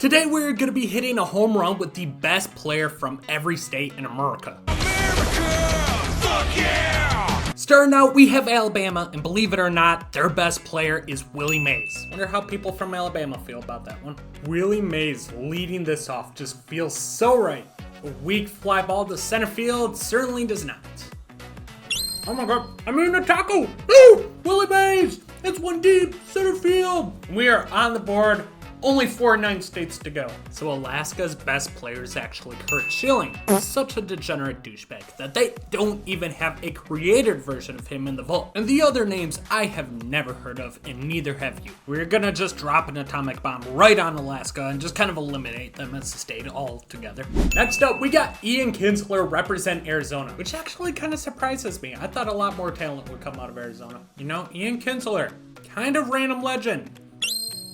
Today we're going to be hitting a home run with the best player from every state in America. Fuck yeah! Starting out, we have Alabama, and believe it or not, their best player is Willie Mays. Wonder how people from Alabama feel about that one. Willie Mays leading this off just feels so right. A weak fly ball to center field certainly does not. Oh my god, I'm eating a taco! Ooh! Willie Mays! It's one deep, center field! We are on the board. Only 49 states to go. So Alaska's best player is actually Curt Schilling. Such a degenerate douchebag that they don't even have a created version of him in the vault. And the other names I have never heard of, and neither have you. We're gonna just drop an atomic bomb right on Alaska and just kind of eliminate them as a state altogether. Next up, we got Ian Kinsler represent Arizona, which actually kind of surprises me. I thought a lot more talent would come out of Arizona. You know, Ian Kinsler, kind of random legend.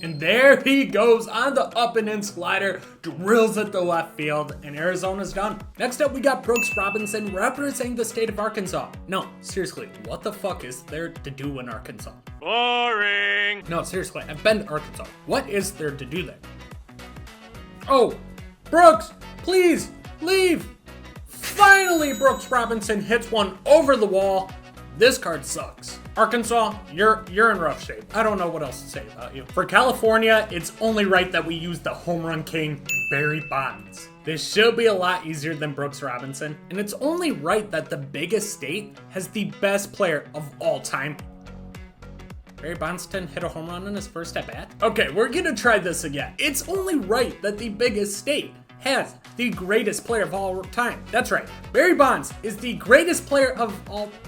And there he goes on the up and in slider, drills at the left field, and Arizona's done. Next up, we got Brooks Robinson representing the state of Arkansas. No, seriously, what the fuck is there to do in Arkansas? Boring. No, seriously, I've been to Arkansas. What is there to do there? Oh, Brooks, please leave. Finally, Brooks Robinson hits one over the wall. This card sucks. Arkansas, you're in rough shape. I don't know what else to say about you. For California, it's only right that we use the home run king, Barry Bonds. This should be a lot easier than Brooks Robinson, and it's only right that the biggest state has the best player of all time. Barry Bonds didn't hit a home run in his first at bat? Okay, we're gonna try this again. It's only right that the biggest state has the greatest player of all time. That's right, Barry Bonds is the greatest player of all time.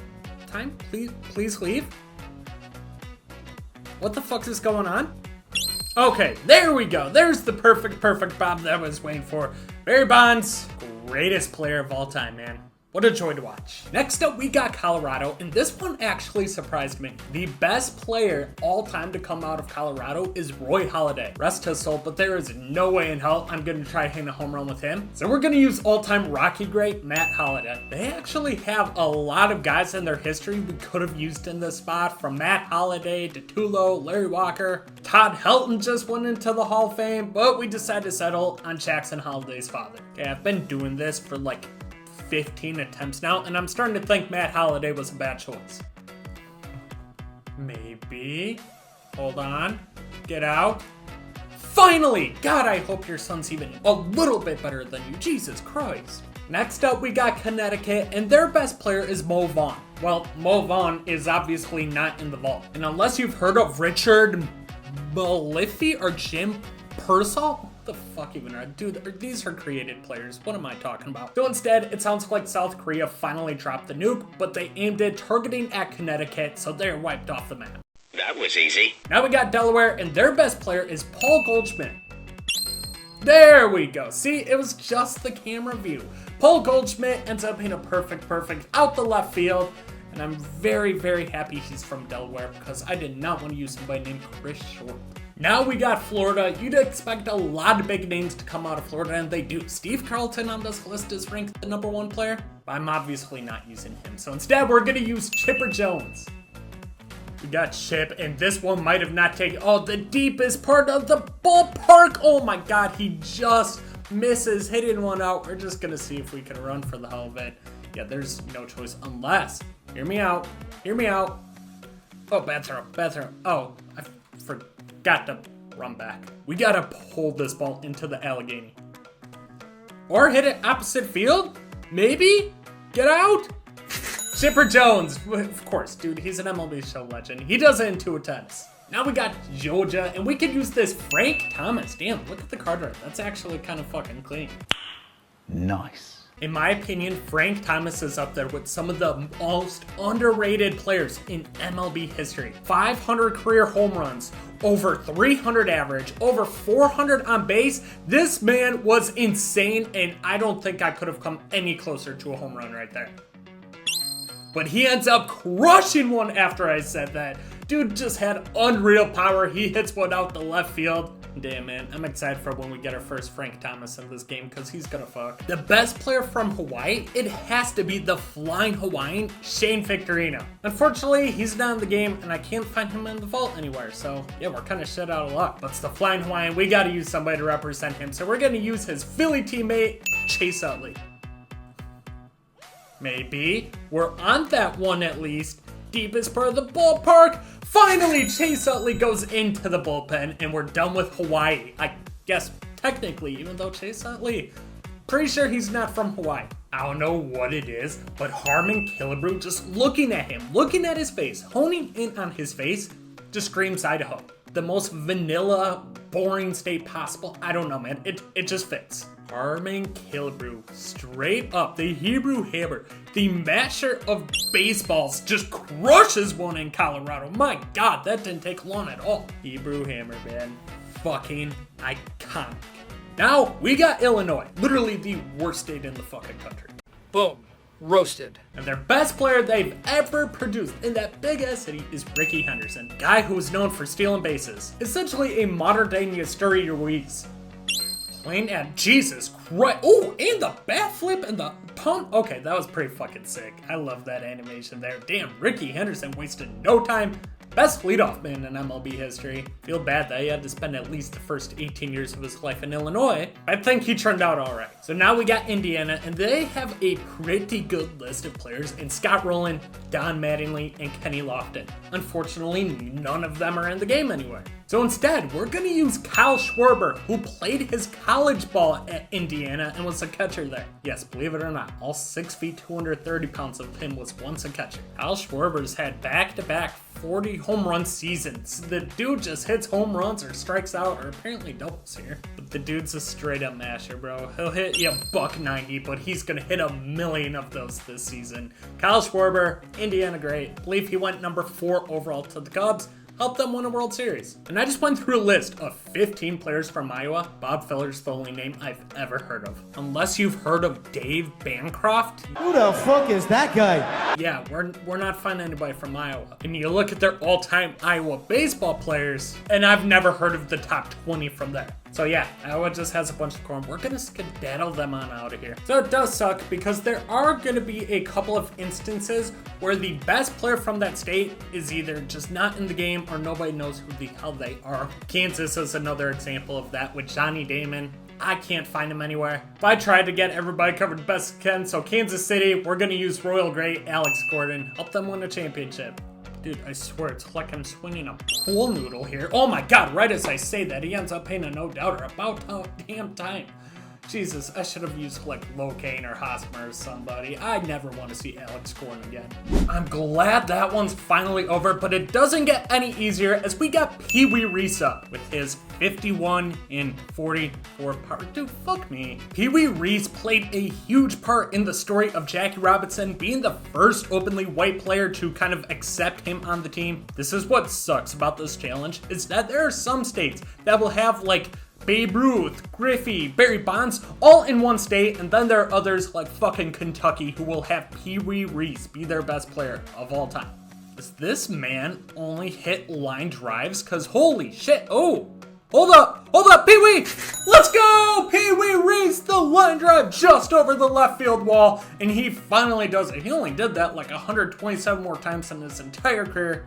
Please leave. What the fuck is going on? Okay, there we go. There's the perfect Bob that I was waiting for. Barry Bonds, greatest player of all time, man. What a joy to watch. Next up, we got Colorado, and this one actually surprised me. The best player all time to come out of Colorado is Roy Halladay. Rest his soul, but there is no way in hell I'm gonna try hitting a home run with him. So we're gonna use all-time Rocky great Matt Holliday. They actually have a lot of guys in their history we could have used in this spot, from Matt Holliday to Tulo, Larry Walker. Todd Helton just went into the Hall of Fame, but we decided to settle on Jackson Holliday's father. Okay, I've been doing this for like 15 attempts now, and I'm starting to think Matt Holliday was a bad choice. Maybe. Hold on. Get out. Finally! God, I hope your son's even a little bit better than you. Jesus Christ. Next up, we got Connecticut, and their best player is Mo Vaughn. Well, Mo Vaughn is obviously not in the vault. And unless you've heard of Richard Malifi or Jim Purcell, the fuck even are, dude, these are created players. What am I talking about? So instead, it sounds like South Korea finally dropped the nuke, but they aimed it targeting at Connecticut, so they're wiped off the map. That was easy. Now we got Delaware, and their best player is Paul Goldschmidt. There we go. See, it was just the camera view. Paul Goldschmidt ends up being a perfect out the left field, and I'm very happy he's from Delaware, because I did not want to use somebody named Chris Short. Now we got Florida. You'd expect a lot of big names to come out of Florida, and they do. Steve Carlton on this list is ranked the #1 player. I'm obviously not using him, so instead we're gonna use Chipper Jones. We got Chip, and this one might have not taken the deepest part of the ballpark. Oh my god, he just misses hitting one out. We're just gonna see if we can run for the hell of it. Yeah, there's no choice unless, hear me out. Oh, bad throw. Oh, I forgot to run back. We gotta pull this ball into the Allegheny. Or hit it opposite field? Maybe? Get out? Chipper Jones. Of course, dude, he's an MLB show legend. He does it in 2 attempts. Now we got Georgia, and we could use this Frank Thomas. Damn, look at the card art. That's actually kind of fucking clean. Nice. In my opinion, Frank Thomas is up there with some of the most underrated players in MLB history. 500 career home runs, over 300 average, over 400 on base. This man was insane, and I don't think I could have come any closer to a home run right there. But he ends up crushing one after I said that. Dude just had unreal power. He hits one out the left field. Damn, man, I'm excited for when we get our first Frank Thomas in this game because he's gonna fuck. The best player from Hawaii, it has to be the flying Hawaiian, Shane Victorino. Unfortunately, he's not in the game and I can't find him in the vault anywhere, so yeah, we're kind of shit out of luck. But it's the flying Hawaiian, we gotta use somebody to represent him, so we're gonna use his Philly teammate, Chase Utley. Maybe. We're on that one at least. Deepest part of the ballpark. Finally, Chase Utley goes into the bullpen and we're done with Hawaii. I guess technically, even though Chase Utley, pretty sure he's not from Hawaii. I don't know what it is, but Harmon Killebrew, just looking at him, looking at his face, honing in on his face, just screams Idaho. The most vanilla, boring state possible. I don't know, man. It just fits. Harmon Killebrew, straight up, the Hebrew Hammer, the masher of baseballs, just crushes one in Colorado. My God, that didn't take long at all. Hebrew Hammer, man. Fucking iconic. Now, we got Illinois, literally the worst state in the fucking country. Boom. Roasted. And their best player they've ever produced in that big ass city is Ricky Henderson, guy who is known for stealing bases. Essentially a modern day Yasturi Ruiz. Playing at Jesus Christ. Oh, and the bat flip and the pump. Okay, that was pretty fucking sick. I love that animation there. Damn, Ricky Henderson wasted no time. Best leadoff man in MLB history. Feel bad that he had to spend at least the first 18 years of his life in Illinois. I think he turned out alright. So now we got Indiana, and they have a pretty good list of players in Scott Rowland, Don Mattingly, and Kenny Lofton. Unfortunately, none of them are in the game anywhere. So instead, we're going to use Kyle Schwarber, who played his college ball at Indiana and was a catcher there. Yes, believe it or not, all 6 feet, 230 pounds of him was once a catcher. Kyle Schwarber's had back-to-back 40 home run seasons. The dude just hits home runs or strikes out or apparently doubles here. But the dude's a straight up masher, bro. He'll hit you $190, but he's gonna hit 1,000,000 of those this season. Kyle Schwarber, Indiana great. I believe he went number 4 overall to the Cubs. Helped them win a World Series. And I just went through a list of 15 players from Iowa. Bob Feller's the only name I've ever heard of. Unless you've heard of Dave Bancroft. Who the fuck is that guy? Yeah, we're not finding anybody from Iowa. And you look at their all-time Iowa baseball players, and I've never heard of the top 20 from there. So yeah, Iowa just has a bunch of corn. We're gonna skedaddle them on out of here. So it does suck because there are gonna be a couple of instances where the best player from that state is either just not in the game or nobody knows who the hell they are. Kansas is another example of that with Johnny Damon. I can't find him anywhere. But I tried to get everybody covered best I can. So Kansas City, we're gonna use Royal Great Alex Gordon. Help them win a championship. Dude, I swear, it's like I'm swinging a pool noodle here. Oh my God, right as I say that, he ends up paying a no-doubter about damn time. Jesus, I should have used like Locaine or Hosmer or somebody. I never want to see Alex Gordon again. I'm glad that one's finally over, but it doesn't get any easier as we got Peewee Reese up with his 51 in 44 power. Dude, fuck me. Peewee Reese played a huge part in the story of Jackie Robinson being the first openly white player to kind of accept him on the team. This is what sucks about this challenge, is that there are some states that will have like Babe Ruth, Griffey, Barry Bonds, all in one state, and then there are others like fucking Kentucky who will have Peewee Reese be their best player of all time. Does this man only hit line drives? Cause holy shit, oh, hold up, Peewee! Let's go! Peewee Reese, the line drive just over the left field wall, and he finally does it. He only did that like 127 more times in his entire career,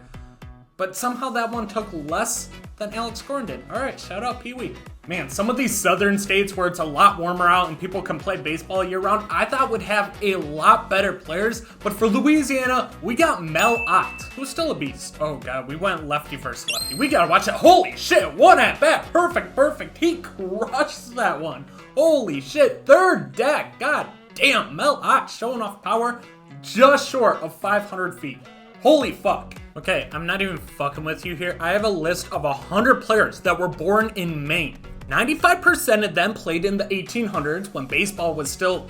but somehow that one took less than Alex Gordon did. All right, shout out Peewee. Man, some of these southern states where it's a lot warmer out and people can play baseball year round, I thought would have a lot better players. But for Louisiana, we got Mel Ott, who's still a beast. Oh God, we went lefty versus lefty. We gotta watch it. Holy shit, one at bat. Perfect. He crushed that one. Holy shit, third deck. God damn, Mel Ott showing off power just short of 500 feet. Holy fuck. Okay, I'm not even fucking with you here. I have a list of 100 players that were born in Maine. 95% of them played in the 1800s when baseball was still,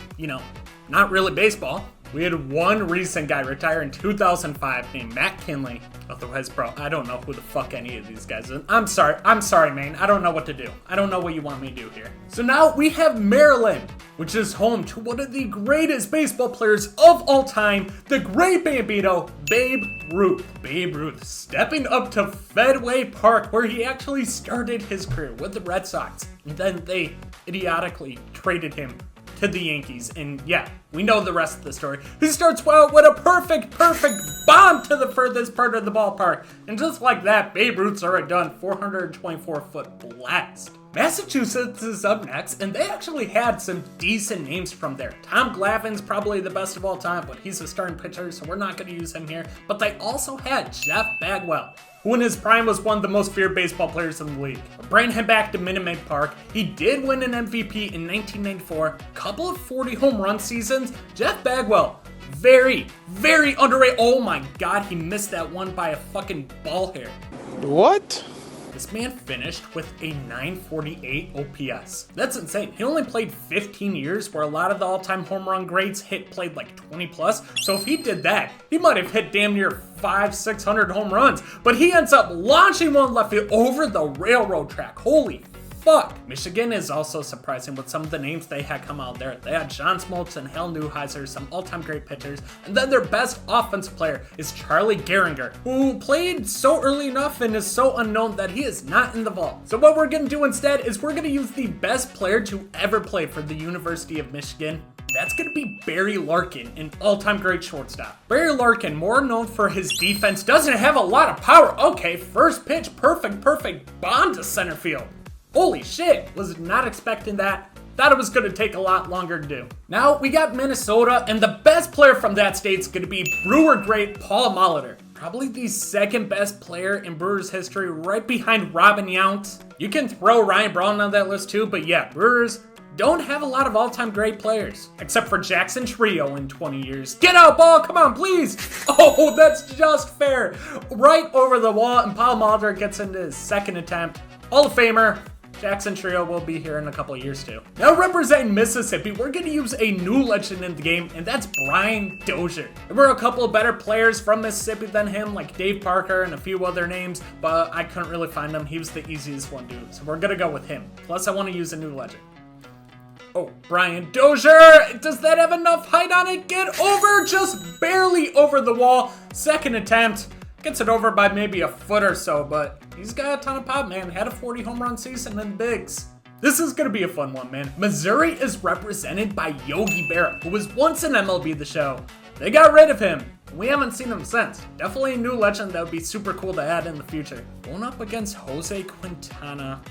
not really baseball. We had one recent guy retire in 2005 named Matt Kinley. Otherwise, bro, I don't know who the fuck any of these guys are. I'm sorry, Maine. I don't know what to do. I don't know what you want me to do here. So now we have Maryland. which is home to one of the greatest baseball players of all time, the great Bambino, Babe Ruth. Babe Ruth stepping up to Fenway Park, where he actually started his career with the Red Sox, and then they idiotically traded him to the Yankees, and yeah, we know the rest of the story. He starts out with a perfect bomb to the furthest part of the ballpark, and just like that, Babe Ruth's already done 424-foot blast. Massachusetts is up next, and they actually had some decent names from there. Tom Glavine's probably the best of all time, but he's a starting pitcher, so we're not going to use him here. But they also had Jeff Bagwell, who in his prime was one of the most feared baseball players in the league. Bring him back to Minute Maid Park. He did win an MVP in 1994, a couple of 40 home run seasons. Jeff Bagwell, very underrated. Oh my God, he missed that one by a fucking ball hair. What? This man finished with a 948 OPS. That's insane. He only played 15 years, where a lot of the all-time home run greats played like 20 plus. So if he did that, he might have hit damn near 500-600 home runs. But he ends up launching one left field over the railroad track. Holy fuck. Michigan is also surprising with some of the names they had come out there. They had John Smoltz and Hal Neuheiser, some all-time great pitchers, and then their best offensive player is Charlie Gehrig, who played so early enough and is so unknown that he is not in the vault. So what we're gonna do instead is we're gonna use the best player to ever play for the University of Michigan. That's going to be Barry Larkin, an all-time great shortstop. Barry Larkin, more known for his defense, doesn't have a lot of power. Okay, first pitch, perfect bomb to center field. Holy shit, was not expecting that. Thought it was going to take a lot longer to do. Now we got Minnesota, and the best player from that state's going to be Brewer great Paul Molitor. Probably the second best player in Brewers history, right behind Robin Yount. You can throw Ryan Braun on that list too, but yeah, Brewers don't have a lot of all-time great players, except for Jackson Trio in 20 years. Get out, ball, come on, please. Oh, that's just fair. Right over the wall, and Paul Molitor gets into his second attempt. Hall of Famer. Jackson Trio will be here in a couple of years too. Now representing Mississippi, we're going to use a new legend in the game, and that's Brian Dozier. There were a couple of better players from Mississippi than him, like Dave Parker and a few other names, but I couldn't really find him. He was the easiest one to do, so we're going to go with him. Plus, I want to use a new legend. Oh, Brian Dozier! Does that have enough height on it? Get over! Just barely over the wall. Second attempt. Gets it over by maybe a foot or so, but he's got a ton of pop, man. Had a 40 home run season in bigs. This is going to be a fun one, man. Missouri is represented by Yogi Berra, who was once in MLB The Show. They got rid of him. We haven't seen him since. Definitely a new legend that would be super cool to add in the future. Going up against Jose Quintana.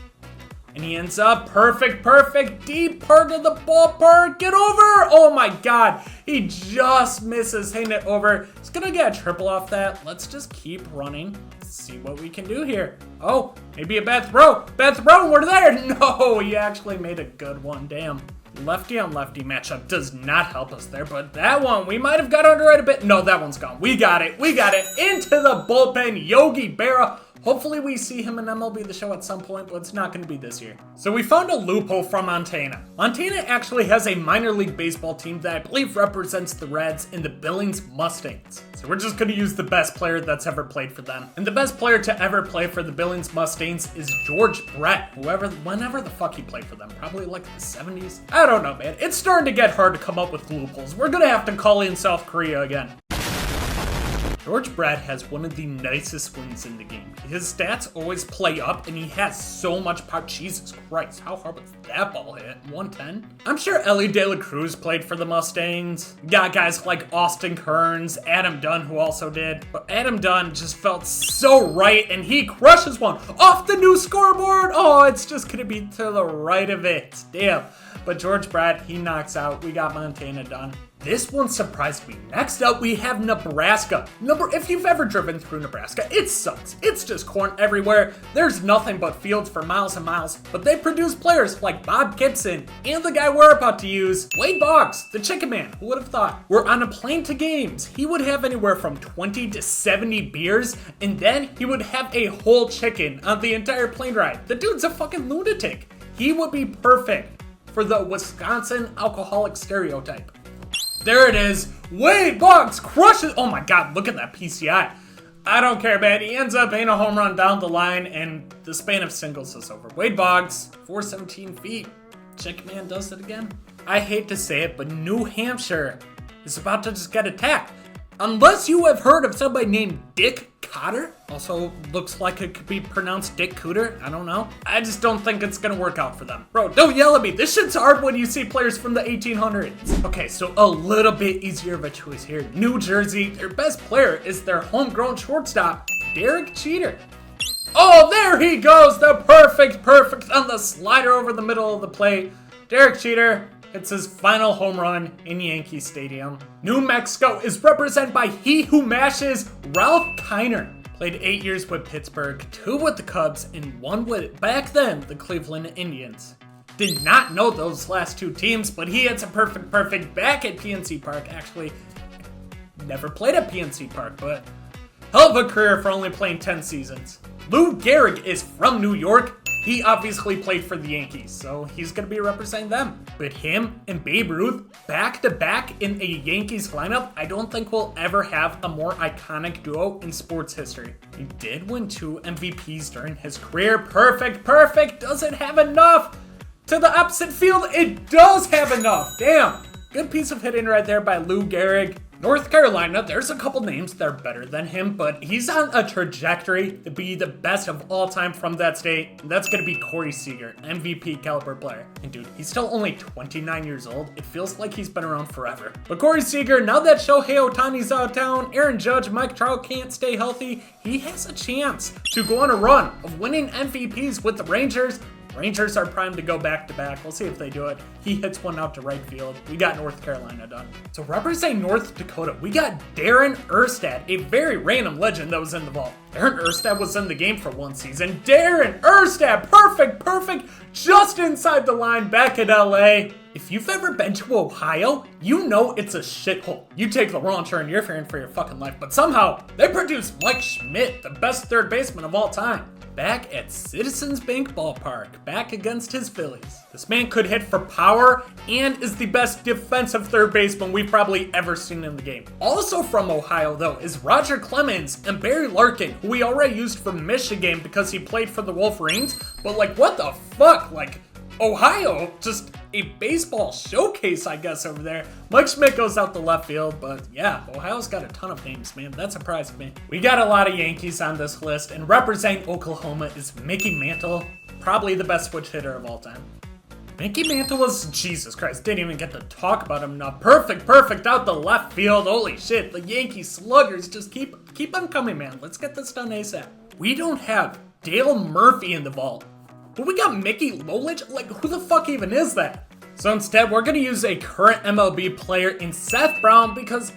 And he ends up perfect, deep part of the ballpark. Get over! Oh my God. He just misses hitting it over. He's gonna get a triple off that. Let's just keep running. See what we can do here. Oh, maybe a bad throw. Bad throw, we're there. No, he actually made a good one, damn. Lefty on lefty matchup does not help us there, but that one, we might have got under it a bit. No, that one's gone. We got it. Into the bullpen, Yogi Berra. Hopefully we see him in MLB The Show at some point, but it's not going to be this year. So we found a loophole from Montana. Montana actually has a minor league baseball team that I believe represents the Reds in the Billings Mustangs. So we're just going to use the best player that's ever played for them. And the best player to ever play for the Billings Mustangs is George Brett, whenever the fuck he played for them. Probably like the 70s? I don't know, man. It's starting to get hard to come up with loopholes. We're going to have to call in South Korea again. George Brett has one of the nicest swings in the game. His stats always play up, and he has so much power. Jesus Christ, how hard was that ball hit? 110? I'm sure Ellie De La Cruz played for the Mustangs. You got guys like Austin Kearns, Adam Dunn, who also did. But Adam Dunn just felt so right, and he crushes one off the new scoreboard. Oh, it's just gonna be to the right of it. Damn. But George Brett, he knocks out. We got Montana done. This one surprised me. Next up, we have Nebraska. If you've ever driven through Nebraska, it sucks. It's just corn everywhere. There's nothing but fields for miles and miles. But they produce players like Bob Gibson and the guy we're about to use, Wade Boggs, the Chicken Man. Who would have thought? We're on a plane to games. He would have anywhere from 20 to 70 beers, and then he would have a whole chicken on the entire plane ride. The dude's a fucking lunatic. He would be perfect for the Wisconsin alcoholic stereotype. There it is. Wade Boggs crushes. Oh my God, look at that PCI. I don't care, man. He ends up hitting a home run down the line, and the span of singles is over. Wade Boggs, 417 feet. Chick Man does it again. I hate to say it, but New Hampshire is about to just get attacked. Unless you have heard of somebody named Dick Cotter. Also looks like it could be pronounced Dick Cooter. I don't know. I just don't think it's gonna work out for them. Bro, don't yell at me. This shit's hard when you see players from the 1800s. Okay, so a little bit easier of a choice here. New Jersey, their best player is their homegrown shortstop, Derek Jeter. Oh, there he goes. The perfect on the slider over the middle of the plate. Derek Jeter hits his final home run in Yankee Stadium. New Mexico is represented by he who mashes, Ralph Kiner. Played 8 years with Pittsburgh, 2 with the Cubs, and 1 with, back then, the Cleveland Indians. Did not know those last 2 teams, but he hits a perfect back at PNC Park. Actually, never played at PNC Park, but hell of a career for only playing 10 seasons. Lou Gehrig is from New York. He obviously played for the Yankees, so he's going to be representing them. But him and Babe Ruth back-to-back in a Yankees lineup, I don't think we'll ever have a more iconic duo in sports history. He did win 2 MVPs during his career. Perfect. Does it have enough? To the opposite field, it does have enough. Damn. Good piece of hitting right there by Lou Gehrig. North Carolina, there's a couple names that are better than him, but he's on a trajectory to be the best of all time from that state. And that's going to be Corey Seager, MVP caliber player. And dude, he's still only 29 years old. It feels like he's been around forever. But Corey Seager, now that Shohei Ohtani's out of town, Aaron Judge, Mike Trout can't stay healthy, he has a chance to go on a run of winning MVPs with the Rangers. Rangers are primed to go back-to-back. We'll see if they do it. He hits one out to right field. We got North Carolina done. So representing North Dakota, we got Darren Erstad, a very random legend that was in the vault. Darren Erstad was in the game for 1 season. Darren Erstad, perfect, just inside the line back at LA. If you've ever been to Ohio, you know it's a shithole. You take the wrong turn, you're fearing for your fucking life. But somehow, they produced Mike Schmidt, the best third baseman of all time. Back at Citizens Bank Ballpark, back against his Phillies. This man could hit for power and is the best defensive third baseman we've probably ever seen in the game. Also from Ohio, though, is Roger Clemens and Barry Larkin, who we already used for Michigan because he played for the Wolverines. But like, what the fuck? Like, Ohio, just a baseball showcase, I guess, over there. Mike Schmidt goes out the left field, but yeah, Ohio's got a ton of names, man. That surprised me. We got a lot of Yankees on this list, and representing Oklahoma is Mickey Mantle, probably the best switch hitter of all time. Mickey Mantle was, Jesus Christ, didn't even get to talk about him now. Perfect out the left field. Holy shit, the Yankee sluggers just keep on coming, man. Let's get this done ASAP. We don't have Dale Murphy in the vault. But we got Mickey Lolich? Like, who the fuck even is that? So instead, we're going to use a current MLB player in Seth Brown because,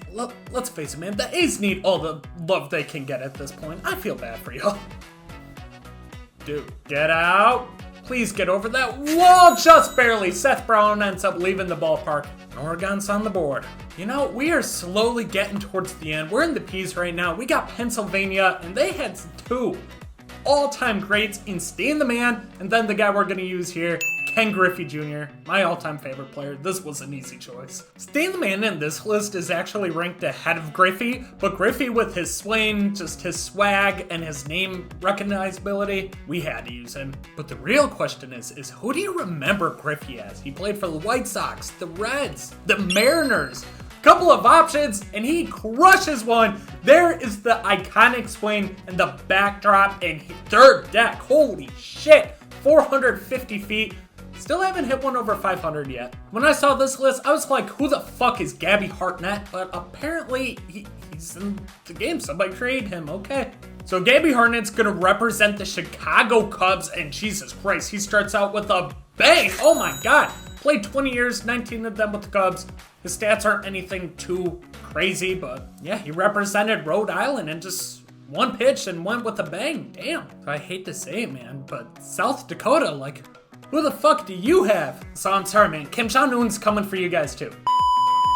let's face it, man, the A's need all the love they can get at this point. I feel bad for y'all. Dude, get out. Please get over that wall just barely. Seth Brown ends up leaving the ballpark. Oregon's on the board. You know, we are slowly getting towards the end. We're in the P's right now. We got Pennsylvania, and they had 2 all-time greats in Stan the Man, and then the guy we're going to use here, Ken Griffey Jr., my all-time favorite player. This was an easy choice. Stan the Man in this list is actually ranked ahead of Griffey, but Griffey with his swing, just his swag, and his name recognizability, we had to use him. But the real question is who do you remember Griffey as? He played for the White Sox, the Reds, the Mariners. Couple of options, and he crushes one. There is the iconic swing and the backdrop and third deck. Holy shit, 450 feet. Still haven't hit one over 500 yet. When I saw this list, I was like, who the fuck is Gabby Hartnett? But apparently, he's in the game. Somebody created him, okay. So Gabby Hartnett's gonna represent the Chicago Cubs, and Jesus Christ, he starts out with a bang. Oh my God. Played 20 years, 19 of them with the Cubs. His stats aren't anything too crazy, but yeah, he represented Rhode Island and just one pitch and went with a bang. Damn. I hate to say it, man, but South Dakota, like, who the fuck do you have? So I'm sorry, man. Kim Jong-un's coming for you guys too.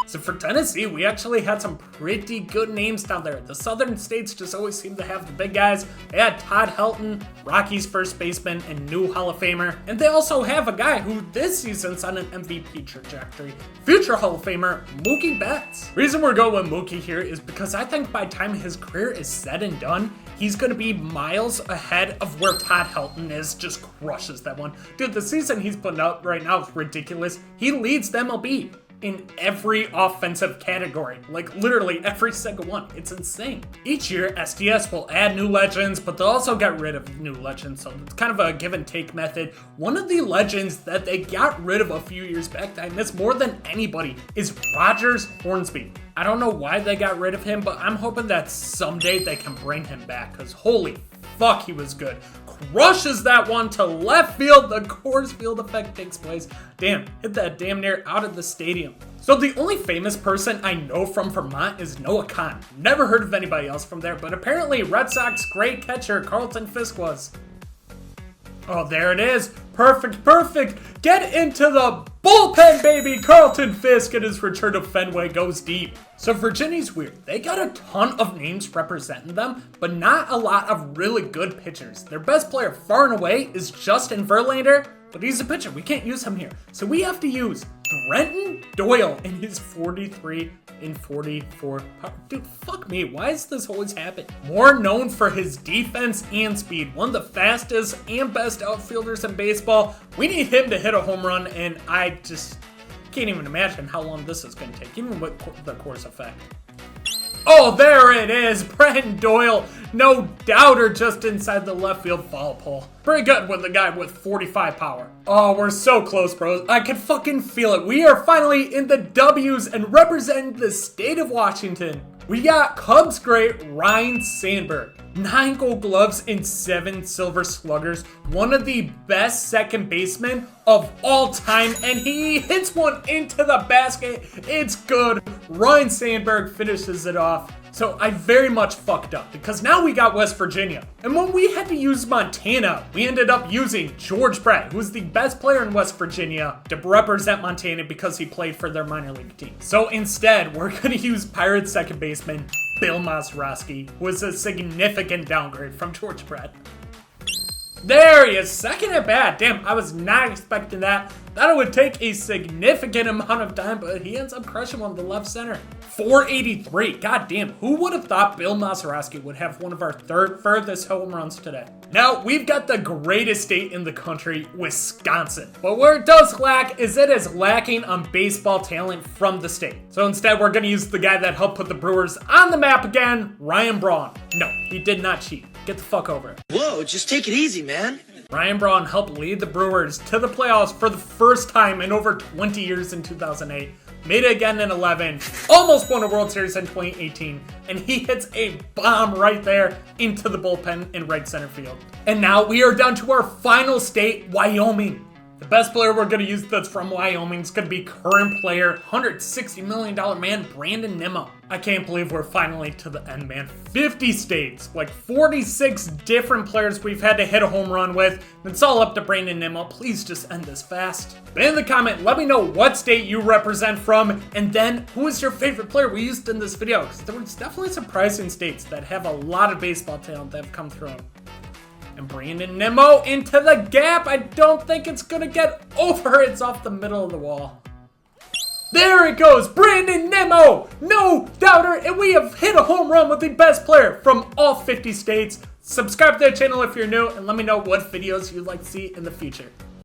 So for Tennessee, we actually had some pretty good names down there. The southern states just always seem to have the big guys. They had Todd Helton, Rockies first baseman and new Hall of Famer. And they also have a guy who this season's on an MVP trajectory. Future Hall of Famer, Mookie Betts. Reason we're going with Mookie here is because I think by the time his career is said and done, he's going to be miles ahead of where Todd Helton is. Just crushes that one. Dude, the season he's putting up right now is ridiculous. He leads the MLB in every offensive category, like literally every single one. It's insane. Each year, SDS will add new legends, but they'll also get rid of new legends, so it's kind of a give and take method. One of the legends that they got rid of a few years back that I miss more than anybody is Rogers Hornsby. I don't know why they got rid of him, but I'm hoping that someday they can bring him back, because holy fuck, he was good. Crushes that one to left field. The Coors Field effect takes place. Damn, hit that damn near out of the stadium. So the only famous person I know from Vermont is Noah Kahn. Never heard of anybody else from there, but apparently Red Sox great catcher Carlton Fisk was. Oh, there it is. Perfect, perfect. Get into the bullpen, baby. Carlton Fisk at his return to Fenway goes deep. So Virginia's weird. They got a ton of names representing them, but not a lot of really good pitchers. Their best player far and away is Justin Verlander, but he's a pitcher. We can't use him here. So we have to use Brenton Doyle in his 43 and 44 power. Dude, fuck me. Why does this always happen? More known for his defense and speed. One of the fastest and best outfielders in baseball. We need him to hit a home run, and I just can't even imagine how long this is going to take, even with the Coors effect. Oh, there it is. Brenton Doyle, no doubter, just inside the left field foul pole. Pretty good with the guy with 45 power. Oh, we're so close, bros. I can fucking feel it. We are finally in the W's and representing the state of Washington. We got Cubs great Ryne Sandberg. 9 gold gloves and 7 silver sluggers. One of the best second basemen of all time. And he hits one into the basket. It's good. Ryne Sandberg finishes it off. So I very much fucked up because now we got West Virginia. And when we had to use Montana, we ended up using George Brett, who was the best player in West Virginia, to represent Montana because he played for their minor league team. So instead, we're going to use Pirates second baseman Bill Mazeroski, who was a significant downgrade from George Brett. There he is, second at bat. Damn, I was not expecting that. Thought it would take a significant amount of time, but he ends up crushing one to left center. 483. God damn, who would have thought Bill Mazeroski would have one of our furthest home runs today? Now, we've got the greatest state in the country, Wisconsin. But where it does lack is it is lacking on baseball talent from the state. So instead, we're going to use the guy that helped put the Brewers on the map again, Ryan Braun. No, he did not cheat. Get the fuck over it. Whoa, just take it easy, man. Ryan Braun helped lead the Brewers to the playoffs for the first time in over 20 years in 2008. Made it again in 11. Almost won a World Series in 2018. And he hits a bomb right there into the bullpen in right center field. And now we are down to our final state, Wyoming. The best player we're going to use that's from Wyoming is going to be current player, $160 million man, Brandon Nemo. I can't believe we're finally to the end, man. 50 states, like 46 different players we've had to hit a home run with. It's all up to Brandon Nemo. Please just end this fast. But in the comment, let me know what state you represent from, and then who is your favorite player we used in this video, because there was definitely surprising states that have a lot of baseball talent that have come through. And Brandon Nemo into the gap. I don't think it's going to get over. It's off the middle of the wall. There it goes. Brandon Nemo. No doubter. And we have hit a home run with the best player from all 50 states. Subscribe to the channel if you're new and let me know what videos you'd like to see in the future.